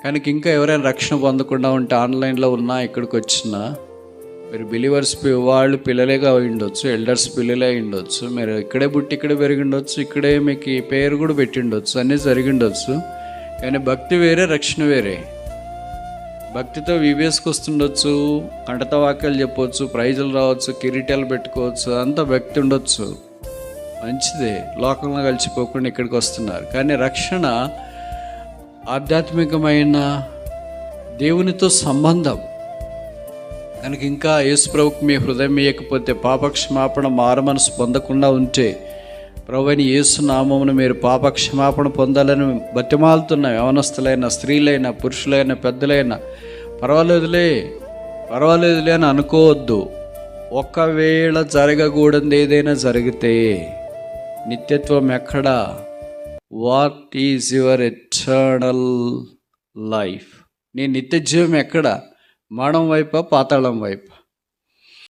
కనుక ఇంకా ఎవరైనా రక్షణ పొందకుండా ఉంటే ఆన్లైన్లో ఉన్నా ఇక్కడికి వచ్చినా, మీరు బిలీవర్స్ వాళ్ళు పిల్లలేగా ఉండొచ్చు, ఎల్డర్స్ పిల్లలే ఉండొచ్చు, మీరు ఇక్కడే పుట్టి ఇక్కడే పెరిగి ఉండొచ్చు, ఇక్కడే మీకు ఈ పేరు కూడా పెట్టి ఉండొచ్చు, అన్నీ జరిగి ఉండొచ్చు. కానీ భక్తి వేరే, రక్షణ వేరే. భక్తితో వివేస్కి వస్తుండొచ్చు, కంటత వాక్యాలు చెప్పవచ్చు, ప్రైజులు రావచ్చు, కిరీటాలు పెట్టుకోవచ్చు, అంతా భక్తి ఉండొచ్చు, మంచిదే. లోకంలో కలిసిపోకుండా ఇక్కడికి వస్తున్నారు. కానీ రక్షణ ఆధ్యాత్మికమైన దేవునితో సంబంధం. కనుక ఇంకా యేసుప్రభుకి మీ హృదయం ఇవ్వకపోతే, పాపక్షమాపణ మారమనసు పొందకుండా ఉంటే, ప్రభువైన యేసు నామమున మీరు పాపక్షమాపణ పొందాలని బతిమాలుతున్నాం. యవనస్తులైనా, స్త్రీలైనా, పురుషులైనా, పెద్దలైనా, పర్వాలేదులే అని అనుకోవద్దు. ఒకవేళ జరగకూడదు ఏదైనా జరిగితే నిత్యత్వం ఎక్కడా? What is your eternal life? నీ నిత్య జీవం ఎక్కడ? మరణం వైపా, పాతాళం వైపా?